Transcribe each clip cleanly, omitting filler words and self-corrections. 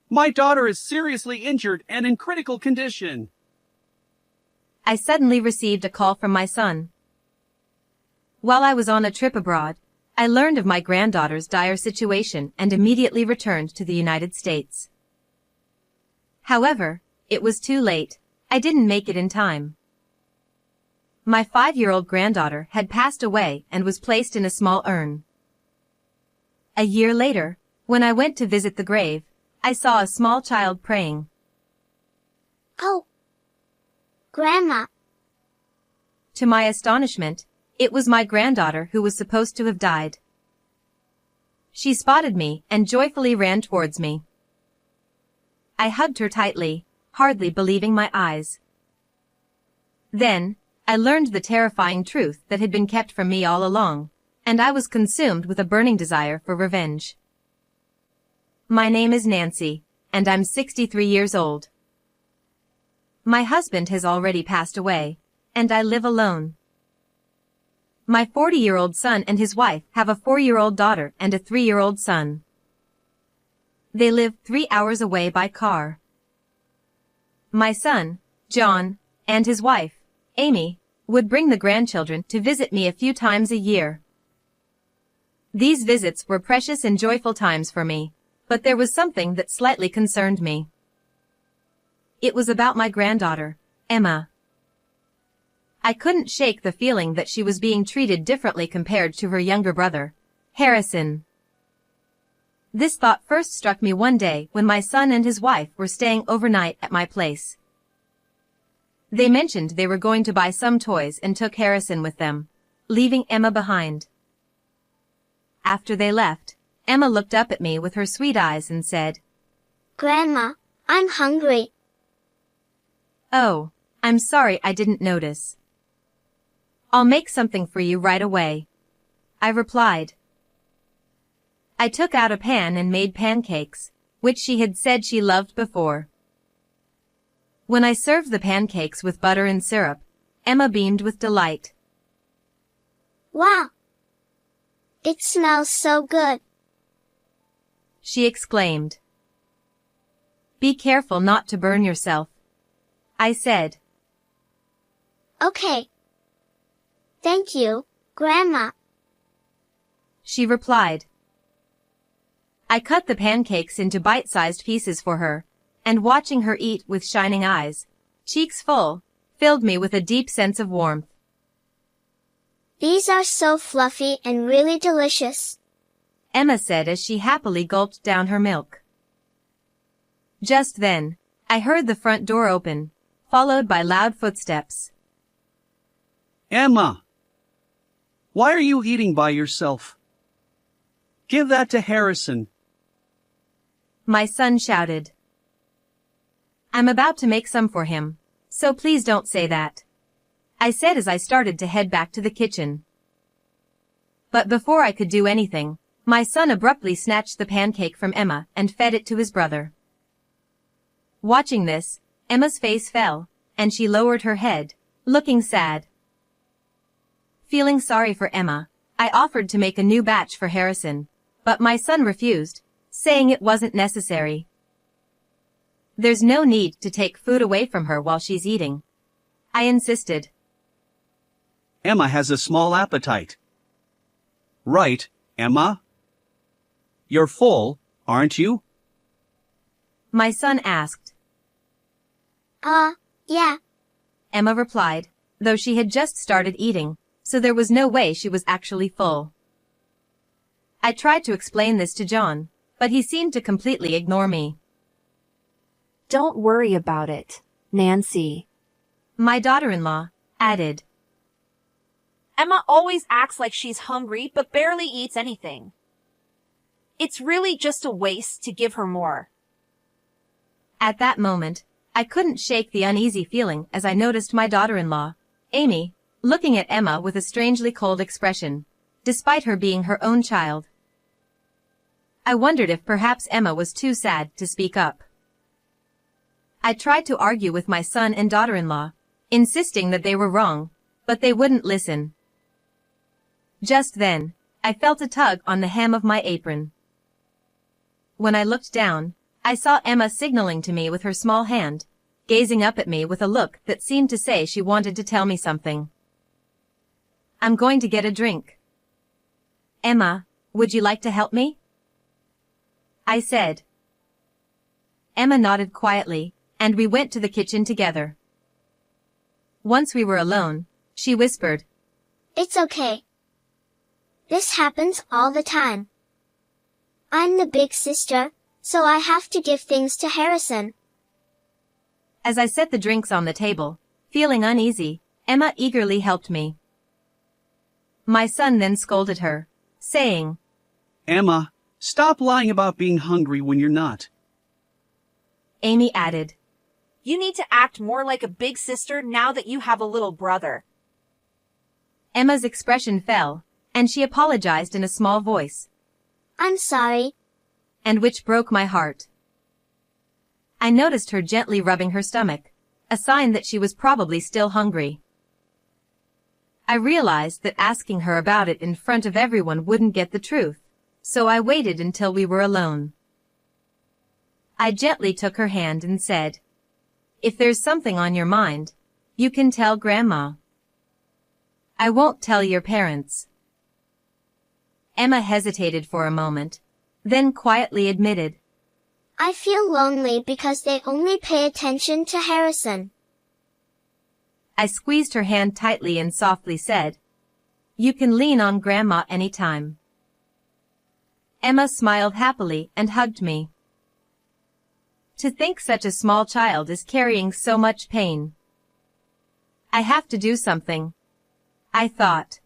My daughter is seriously injured and in critical condition. I suddenly received a call from my son. While I was on a trip abroad, I learned of my granddaughter's dire situation and immediately returned to the United States. However, it was too late. I didn't make it in time. My 5-year-old granddaughter had passed away and was placed in a small urn. A year later, when I went to visit the grave, I saw a small child praying. Oh, Grandma. To my astonishment, it was my granddaughter who was supposed to have died. She spotted me and joyfully ran towards me. I hugged her tightly, hardly believing my eyes. Then, I learned the terrifying truth that had been kept from me all along, and I was consumed with a burning desire for revenge. My name is Nancy, and I'm 63 years old. My husband has already passed away, and I live alone. My 40-year-old son and his wife have a 4-year-old daughter and a 3-year-old son. They live 3 hours away by car. My son, John, and his wife, Amy, would bring the grandchildren to visit me a few times a year. These visits were precious and joyful times for me, but there was something that slightly concerned me. It was about my granddaughter, Emma. I couldn't shake the feeling that she was being treated differently compared to her younger brother, Harrison. This thought first struck me one day when my son and his wife were staying overnight at my place. They mentioned they were going to buy some toys and took Harrison with them, leaving Emma behind. After they left, Emma looked up at me with her sweet eyes and said, Grandma, I'm hungry. Oh, I'm sorry I didn't notice. I'll make something for you right away, I replied. I took out a pan and made pancakes, which she had said she loved before. When I served the pancakes with butter and syrup, Emma beamed with delight. Wow! It smells so good, she exclaimed. Be careful not to burn yourself, I said. Okay. Thank you, Grandma, she replied. I cut the pancakes into bite-sized pieces for her, and watching her eat with shining eyes, cheeks full, filled me with a deep sense of warmth. These are so fluffy and really delicious, Emma said as she happily gulped down her milk. Just then, I heard the front door open, followed by loud footsteps. Emma! Why are you eating by yourself? Give that to Harrison, my son shouted. I'm about to make some for him, so please don't say that, I said as I started to head back to the kitchen. But before I could do anything, my son abruptly snatched the pancake from Emma and fed it to his brother. Watching this, Emma's face fell, and she lowered her head, looking sad. Feeling sorry for Emma, I offered to make a new batch for Harrison, but my son refused, saying it wasn't necessary. There's no need to take food away from her while she's eating, I insisted. Emma has a small appetite. Right, Emma? You're full, aren't you? My son asked. Yeah, Emma replied, though she had just started eating, so there was no way she was actually full. I tried to explain this to John, but he seemed to completely ignore me. Don't worry about it, Nancy, my daughter-in-law added. Emma always acts like she's hungry but barely eats anything. It's really just a waste to give her more. At that moment, I couldn't shake the uneasy feeling as I noticed my daughter-in-law, Amy, looking at Emma with a strangely cold expression, despite her being her own child. I wondered if perhaps Emma was too sad to speak up. I tried to argue with my son and daughter-in-law, insisting that they were wrong, but they wouldn't listen. Just then, I felt a tug on the hem of my apron. When I looked down, I saw Emma signaling to me with her small hand, gazing up at me with a look that seemed to say she wanted to tell me something. I'm going to get a drink. Emma, would you like to help me? I said. Emma nodded quietly, and we went to the kitchen together. Once we were alone, she whispered, It's okay. This happens all the time. I'm the big sister, so I have to give things to Harrison. As I set the drinks on the table, feeling uneasy, Emma eagerly helped me. My son then scolded her, saying, Emma, stop lying about being hungry when you're not. Amy added, You need to act more like a big sister now that you have a little brother. Emma's expression fell, and she apologized in a small voice, I'm sorry. and which broke my heart. I noticed her gently rubbing her stomach, a sign that she was probably still hungry. I realized that asking her about it in front of everyone wouldn't get the truth, so I waited until we were alone. I gently took her hand and said, If there's something on your mind, you can tell Grandma. I won't tell your parents. Emma hesitated for a moment, then quietly admitted, I feel lonely because they only pay attention to Harrison. I squeezed her hand tightly and softly said, You can lean on Grandma anytime. Emma smiled happily and hugged me. To think such a small child is carrying so much pain. I have to do something, I thought.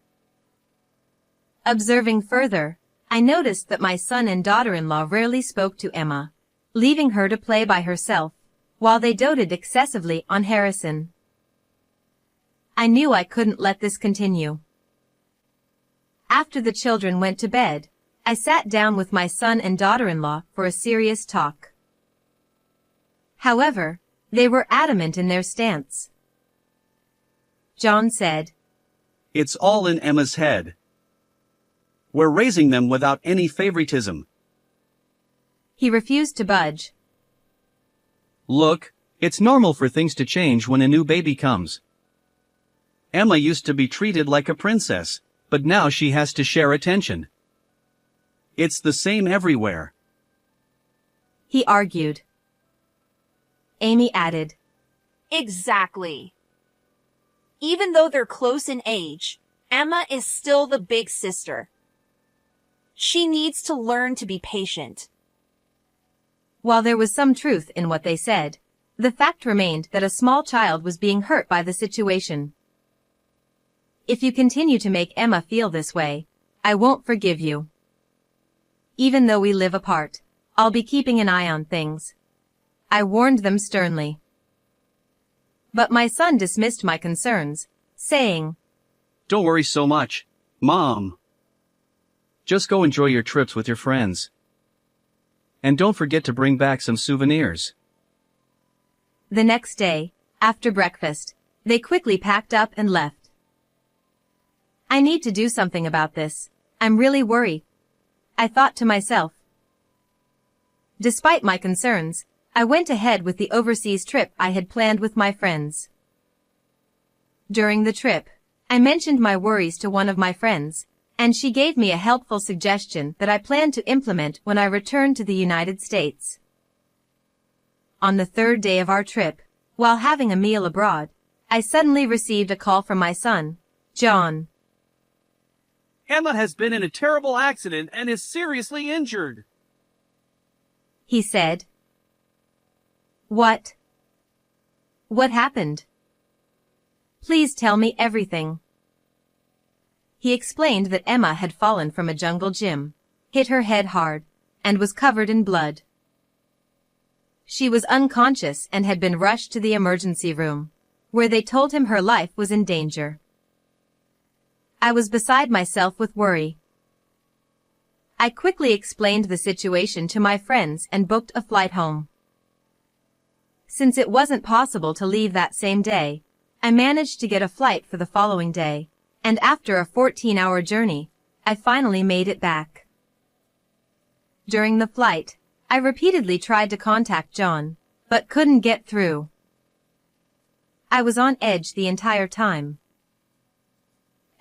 Observing further, I noticed that my son and daughter-in-law rarely spoke to Emma, leaving her to play by herself, while they doted excessively on Harrison. I knew I couldn't let this continue. After the children went to bed, I sat down with my son and daughter-in-law for a serious talk. However, they were adamant in their stance. John said, It's all in Emma's head. We're raising them without any favoritism. He refused to budge. Look, it's normal for things to change when a new baby comes. Emma used to be treated like a princess, but now she has to share attention. It's the same everywhere. He argued. Amy added, Exactly. Even though they're close in age, Emma is still the big sister. She needs to learn to be patient. While there was some truth in what they said, the fact remained that a small child was being hurt by the situation. If you continue to make Emma feel this way, I won't forgive you. Even though we live apart, I'll be keeping an eye on things. I warned them sternly. But my son dismissed my concerns, saying, Don't worry so much, Mom. Just go enjoy your trips with your friends. And don't forget to bring back some souvenirs. The next day, after breakfast, they quickly packed up and left. I need to do something about this. I'm really worried, I thought to myself. Despite my concerns, I went ahead with the overseas trip I had planned with my friends. During the trip, I mentioned my worries to one of my friends, and she gave me a helpful suggestion that I plan to implement when I return to the United States. On the third day of our trip, while having a meal abroad, I suddenly received a call from my son, John. Emma has been in a terrible accident and is seriously injured. He said. What? What happened? Please tell me everything. He explained that Emma had fallen from a jungle gym, hit her head hard, and was covered in blood. She was unconscious and had been rushed to the emergency room, where they told him her life was in danger. I was beside myself with worry. I quickly explained the situation to my friends and booked a flight home. Since it wasn't possible to leave that same day, I managed to get a flight for the following day, and after a 14-hour journey, I finally made it back. During the flight, I repeatedly tried to contact John, but couldn't get through. I was on edge the entire time.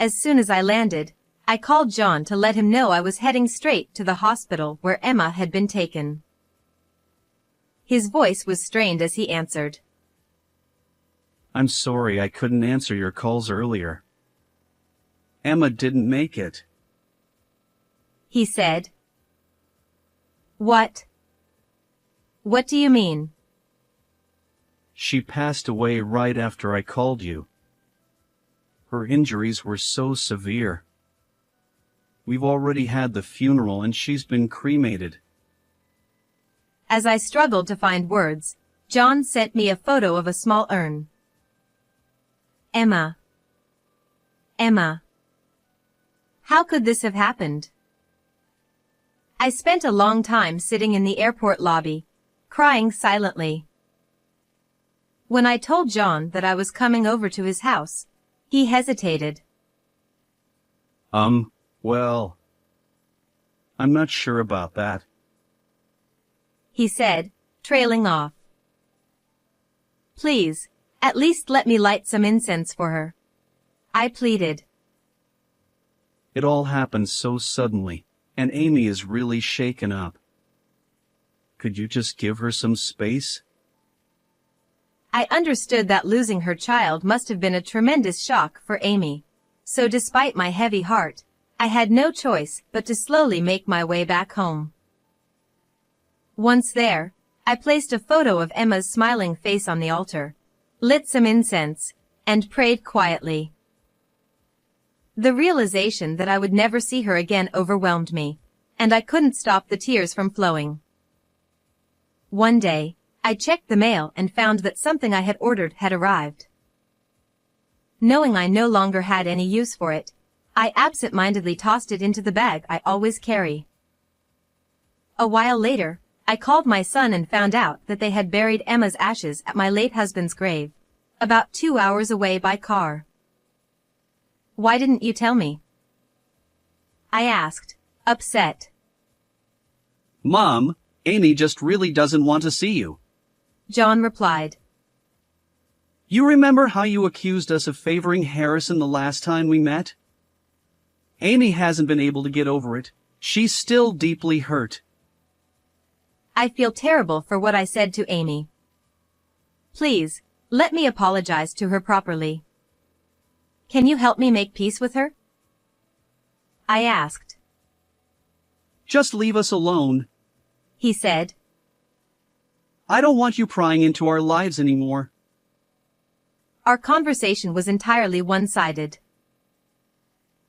As soon as I landed, I called John to let him know I was heading straight to the hospital where Emma had been taken. His voice was strained as he answered. I'm sorry I couldn't answer your calls earlier. Emma didn't make it. He said. What? What do you mean? She passed away right after I called you. Her injuries were so severe. We've already had the funeral and she's been cremated. As I struggled to find words, John sent me a photo of a small urn. Emma. Emma. How could this have happened? I spent a long time sitting in the airport lobby, crying silently. When I told John that I was coming over to his house, he hesitated. Well, I'm not sure about that, he said, trailing off. Please, at least let me light some incense for her, I pleaded. It all happened so suddenly, and Amy is really shaken up. Could you just give her some space? I understood that losing her child must have been a tremendous shock for Amy, so despite my heavy heart, I had no choice but to slowly make my way back home. Once there, I placed a photo of Emma's smiling face on the altar, lit some incense, and prayed quietly. The realization that I would never see her again overwhelmed me, and I couldn't stop the tears from flowing. One day, I checked the mail and found that something I had ordered had arrived. Knowing I no longer had any use for it, I absent-mindedly tossed it into the bag I always carry. A while later, I called my son and found out that they had buried Emma's ashes at my late husband's grave, about 2 hours away by car. Why didn't you tell me? I asked, upset. Mom, Amy just really doesn't want to see you, John replied. You remember how you accused us of favoring Harrison the last time we met? Amy hasn't been able to get over it. She's still deeply hurt. I feel terrible for what I said to Amy. Please, let me apologize to her properly. Can you help me make peace with her? I asked. Just leave us alone, he said. I don't want you prying into our lives anymore. Our conversation was entirely one-sided.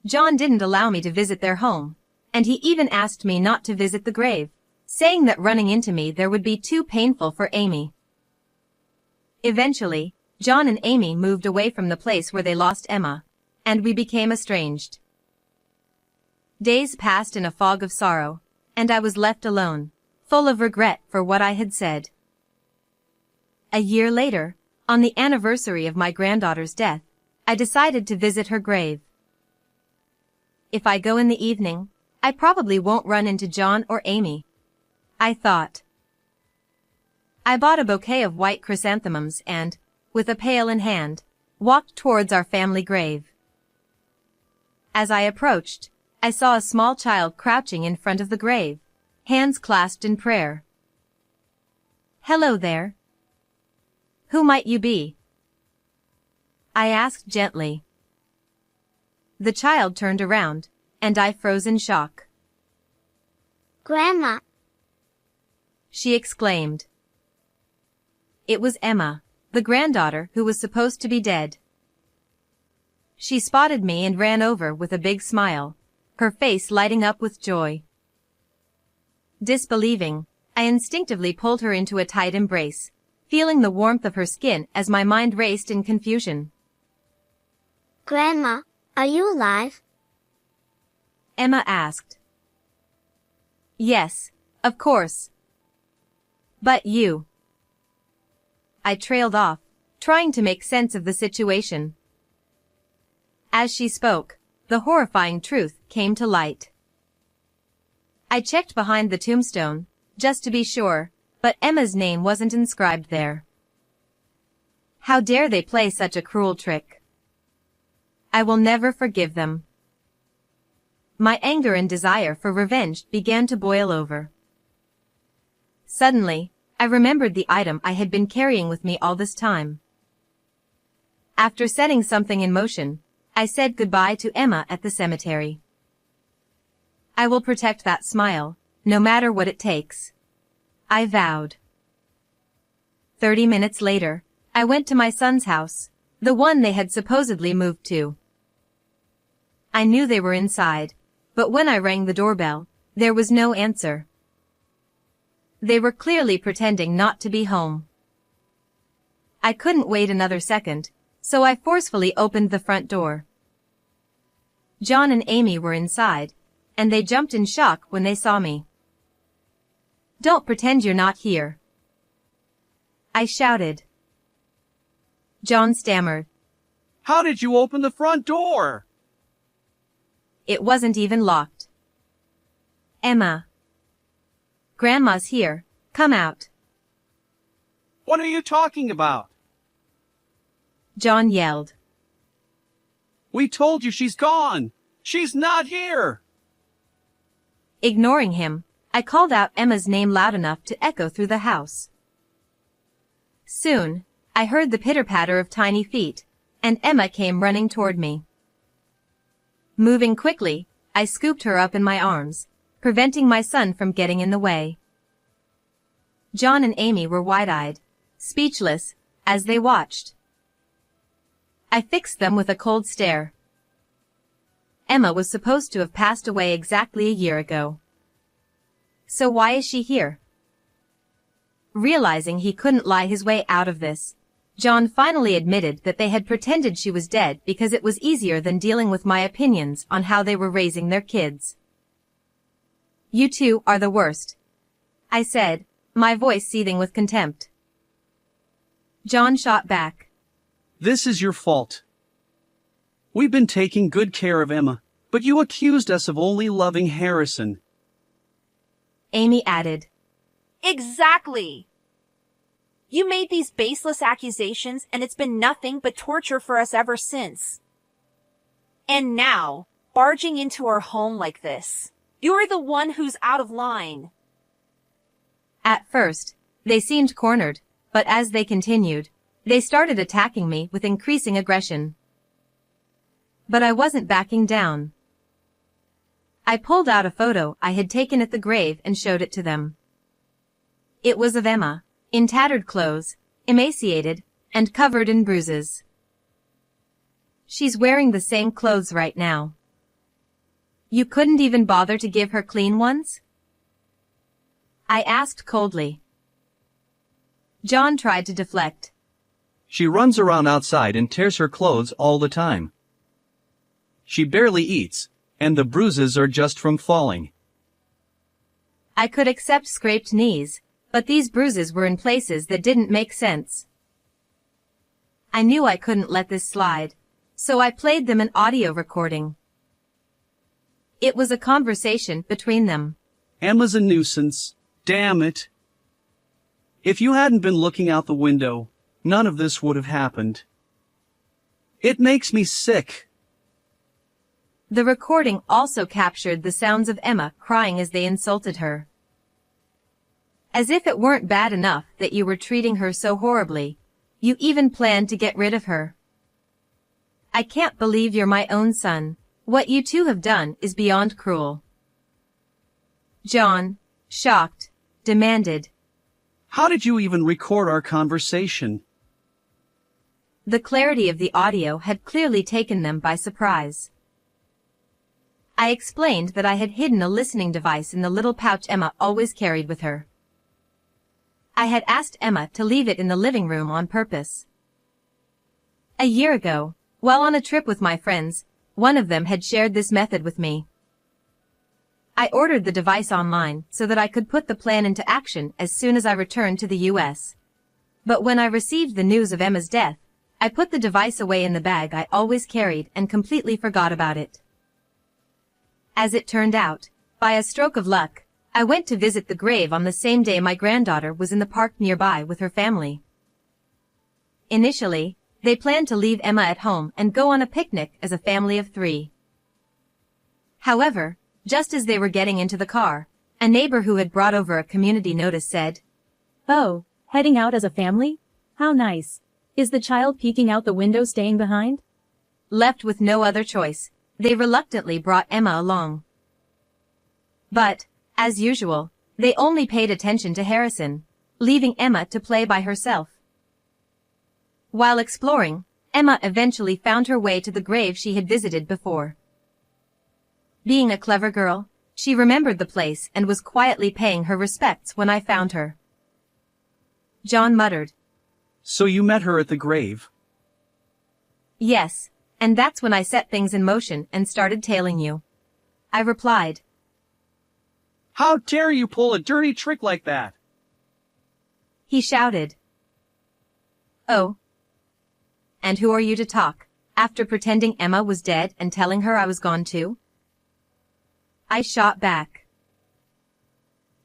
John didn't allow me to visit their home, and he even asked me not to visit the grave, saying that running into me there would be too painful for Amy. Eventually, John and Amy moved away from the place where they lost Emma, and we became estranged. Days passed in a fog of sorrow, and I was left alone, full of regret for what I had said. A year later, on the anniversary of my granddaughter's death, I decided to visit her grave. If I go in the evening, I probably won't run into John or Amy, I thought. I bought a bouquet of white chrysanthemums and, with a pail in hand, walked towards our family grave. As I approached, I saw a small child crouching in front of the grave, hands clasped in prayer. Hello there. Who might you be? I asked gently. The child turned around, and I froze in shock. Grandma. She exclaimed. It was Emma, the granddaughter who was supposed to be dead. She spotted me and ran over with a big smile, her face lighting up with joy. Disbelieving, I instinctively pulled her into a tight embrace, feeling the warmth of her skin as my mind raced in confusion. Grandma, are you alive? Emma asked. Yes, of course. But you. I trailed off, trying to make sense of the situation. As she spoke, the horrifying truth came to light. I checked behind the tombstone, just to be sure, but Emma's name wasn't inscribed there. How dare they play such a cruel trick? I will never forgive them. My anger and desire for revenge began to boil over. Suddenly, I remembered the item I had been carrying with me all this time. After setting something in motion, I said goodbye to Emma at the cemetery. I will protect that smile, no matter what it takes. I vowed. 30 minutes later, I went to my son's house, the one they had supposedly moved to. I knew they were inside, but when I rang the doorbell, there was no answer. They were clearly pretending not to be home. I couldn't wait another second, so I forcefully opened the front door. John and Amy were inside, and they jumped in shock when they saw me. "Don't pretend you're not here," I shouted. John stammered. How did you open the front door? It wasn't even locked. "Emma. Grandma's here, come out," What are you talking about? John yelled. We told you she's gone. She's not here. Ignoring him, I called out Emma's name loud enough to echo through the house. Soon, I heard the pitter-patter of tiny feet, and Emma came running toward me. Moving quickly, I scooped her up in my arms, preventing my son from getting in the way. John and Amy were wide-eyed, speechless, as they watched. I fixed them with a cold stare. Emma was supposed to have passed away exactly a year ago. So why is she here? Realizing he couldn't lie his way out of this, John finally admitted that they had pretended she was dead because it was easier than dealing with my opinions on how they were raising their kids. "You two are the worst," I said, my voice seething with contempt. John shot back. This is your fault. We've been taking good care of Emma, but you accused us of only loving Harrison. Amy added. Exactly. You made these baseless accusations and it's been nothing but torture for us ever since. And now, barging into our home like this, you're the one who's out of line. At first, they seemed cornered, but as they continued, they started attacking me with increasing aggression. But I wasn't backing down. I pulled out a photo I had taken at the grave and showed it to them. It was of Emma, in tattered clothes, emaciated, and covered in bruises. She's wearing the same clothes right now. You couldn't even bother to give her clean ones? I asked coldly. John tried to deflect. She runs around outside and tears her clothes all the time. She barely eats, and the bruises are just from falling. I could accept scraped knees, but these bruises were in places that didn't make sense. I knew I couldn't let this slide, so I played them an audio recording. It was a conversation between them. Emma's a nuisance. Damn it. If you hadn't been looking out the window, none of this would have happened. It makes me sick. The recording also captured the sounds of Emma crying as they insulted her. As if it weren't bad enough that you were treating her so horribly, you even planned to get rid of her. I can't believe you're my own son. What you two have done is beyond cruel. John, shocked, demanded. How did you even record our conversation? The clarity of the audio had clearly taken them by surprise. I explained that I had hidden a listening device in the little pouch Emma always carried with her. I had asked Emma to leave it in the living room on purpose. A year ago, while on a trip with my friends, one of them had shared this method with me. I ordered the device online so that I could put the plan into action as soon as I returned to the US. But when I received the news of Emma's death, I put the device away in the bag I always carried and completely forgot about it. As it turned out, by a stroke of luck, I went to visit the grave on the same day my granddaughter was in the park nearby with her family. Initially, they planned to leave Emma at home and go on a picnic as a family of 3. However, just as they were getting into the car, a neighbor who had brought over a community notice said, "Oh, heading out as a family? How nice. Is the child peeking out the window staying behind?" Left with no other choice, they reluctantly brought Emma along. But, as usual, they only paid attention to Harrison, leaving Emma to play by herself. While exploring, Emma eventually found her way to the grave she had visited before. Being a clever girl, she remembered the place and was quietly paying her respects when I found her. John muttered, So you met her at the grave? "Yes, and that's when I set things in motion and started tailing you," I replied. How dare you pull a dirty trick like that? He shouted. "Oh. And who are you to talk, after pretending Emma was dead and telling her I was gone too?" I shot back.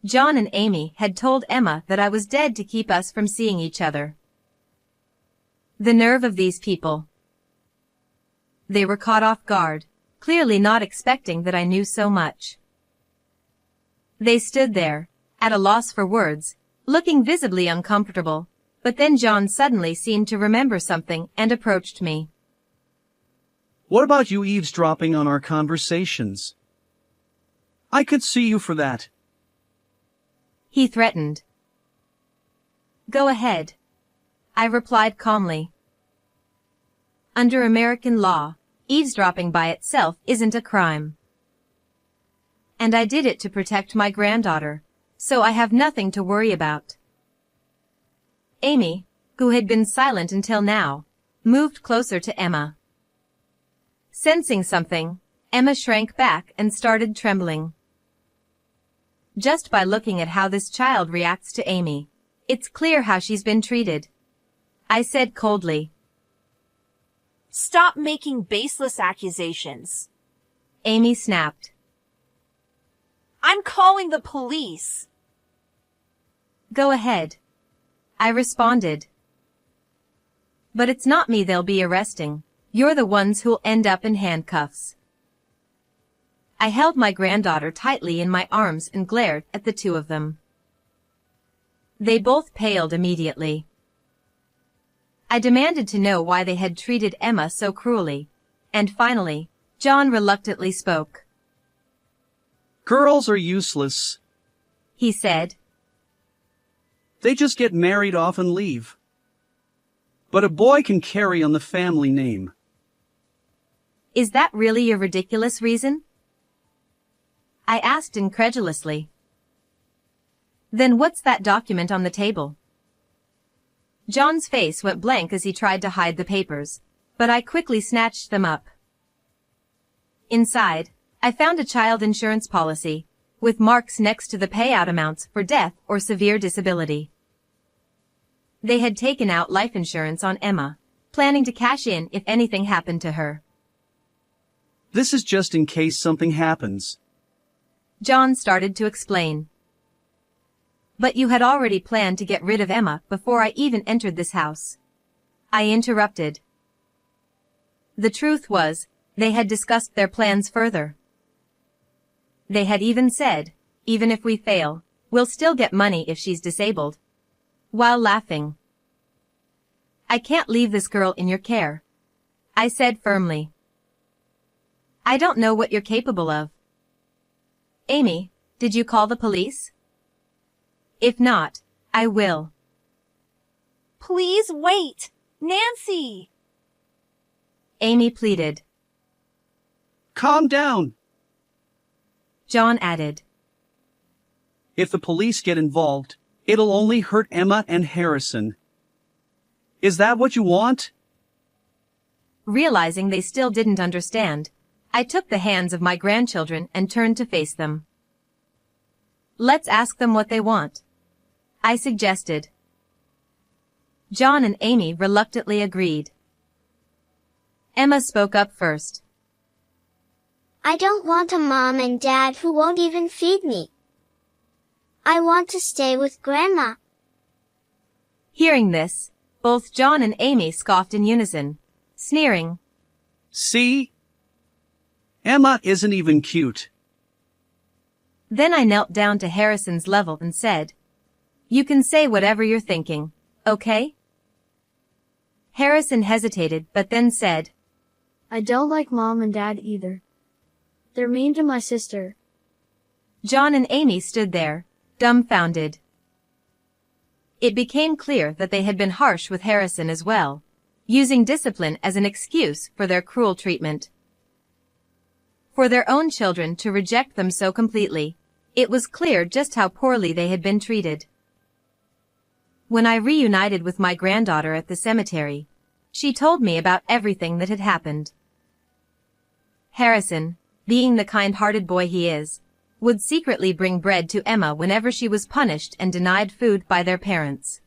John and Amy had told Emma that I was dead to keep us from seeing each other. The nerve of these people. They were caught off guard, clearly not expecting that I knew so much. They stood there, at a loss for words, looking visibly uncomfortable, but then John suddenly seemed to remember something and approached me. What about you eavesdropping on our conversations? I could see you for that. He threatened. "Go ahead," I replied calmly. Under American law, eavesdropping by itself isn't a crime. And I did it to protect my granddaughter, so I have nothing to worry about. Amy, who had been silent until now, moved closer to Emma. Sensing something, Emma shrank back and started trembling. Just by looking at how this child reacts to Amy, it's clear how she's been treated, I said coldly. Stop making baseless accusations. Amy snapped. I'm calling the police. Go ahead, I responded. But it's not me they'll be arresting. You're the ones who'll end up in handcuffs. I held my granddaughter tightly in my arms and glared at the two of them. They both paled immediately. I demanded to know why they had treated Emma so cruelly, and finally, John reluctantly spoke. Girls are useless, he said. They just get married off and leave. But a boy can carry on the family name. Is that really a ridiculous reason? I asked incredulously. Then what's that document on the table? John's face went blank as he tried to hide the papers, but I quickly snatched them up. Inside, I found a child insurance policy, with marks next to the payout amounts for death or severe disability. They had taken out life insurance on Emma, planning to cash in if anything happened to her. This is just in case something happens. John started to explain. But you had already planned to get rid of Emma before I even entered this house. I interrupted. The truth was, they had discussed their plans further. They had even said, even if we fail, we'll still get money if she's disabled. While laughing. I can't leave this girl in your care, I said firmly. I don't know what you're capable of. Amy, did you call the police? If not, I will. Please wait, Nancy! Amy pleaded. Calm down. John added. If the police get involved, it'll only hurt Emma and Harrison. Is that what you want? Realizing they still didn't understand, I took the hands of my grandchildren and turned to face them. Let's ask them what they want, I suggested. John and Amy reluctantly agreed. Emma spoke up first. I don't want a mom and dad who won't even feed me. I want to stay with Grandma. Hearing this, both John and Amy scoffed in unison, sneering. See? Emma isn't even cute. Then I knelt down to Harrison's level and said, "You can say whatever you're thinking, okay?" Harrison hesitated but then said, I don't like Mom and Dad either. They're mean to my sister. John and Amy stood there, dumbfounded. It became clear that they had been harsh with Harrison as well, using discipline as an excuse for their cruel treatment. For their own children to reject them so completely, it was clear just how poorly they had been treated. When I reunited with my granddaughter at the cemetery, she told me about everything that had happened. Harrison, being the kind-hearted boy he is, would secretly bring bread to Emma whenever she was punished and denied food by their parents.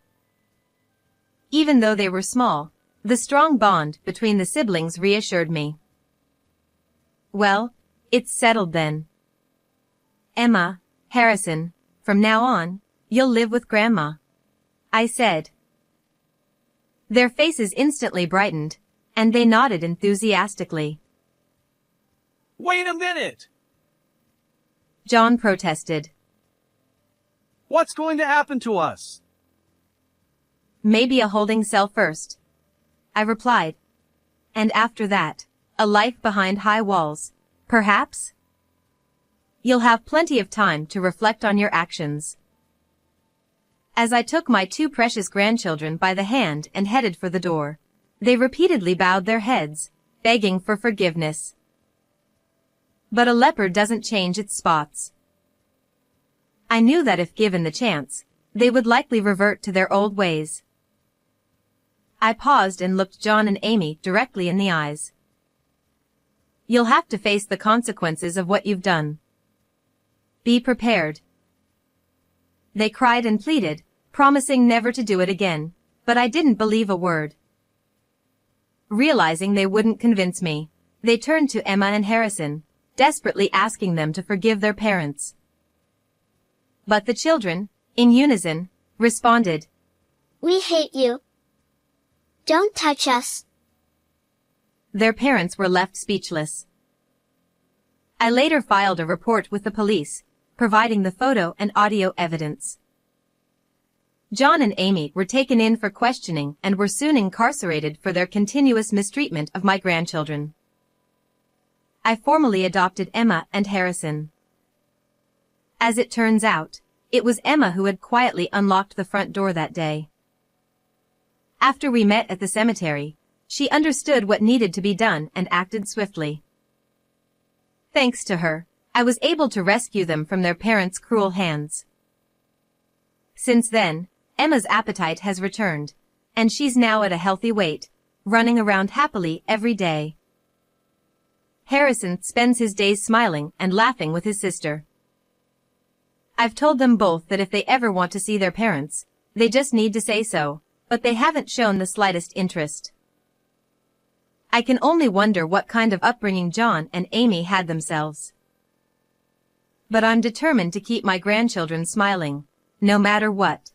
Even though they were small, the strong bond between the siblings reassured me. Well, it's settled then. Emma, Harrison, from now on, you'll live with Grandma, I said. Their faces instantly brightened, and they nodded enthusiastically. Wait a minute! John protested. What's going to happen to us? Maybe a holding cell first, I replied. And after that, a life behind high walls, perhaps? You'll have plenty of time to reflect on your actions. As I took my two precious grandchildren by the hand and headed for the door, they repeatedly bowed their heads, begging for forgiveness. But a leopard doesn't change its spots. I knew that if given the chance, they would likely revert to their old ways. I paused and looked John and Amy directly in the eyes. You'll have to face the consequences of what you've done. Be prepared. They cried and pleaded, promising never to do it again, but I didn't believe a word. Realizing they wouldn't convince me, they turned to Emma and Harrison, desperately asking them to forgive their parents. But the children, in unison, responded, We hate you. Don't touch us. Their parents were left speechless. I later filed a report with the police, providing the photo and audio evidence. John and Amy were taken in for questioning and were soon incarcerated for their continuous mistreatment of my grandchildren. I formally adopted Emma and Harrison. As it turns out, it was Emma who had quietly unlocked the front door that day. After we met at the cemetery, she understood what needed to be done and acted swiftly. Thanks to her, I was able to rescue them from their parents' cruel hands. Since then, Emma's appetite has returned, and she's now at a healthy weight, running around happily every day. Harrison spends his days smiling and laughing with his sister. I've told them both that if they ever want to see their parents, they just need to say so, but they haven't shown the slightest interest. I can only wonder what kind of upbringing John and Amy had themselves. But I'm determined to keep my grandchildren smiling, no matter what.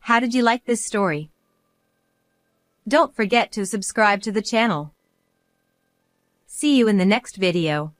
How did you like this story? Don't forget to subscribe to the channel. See you in the next video.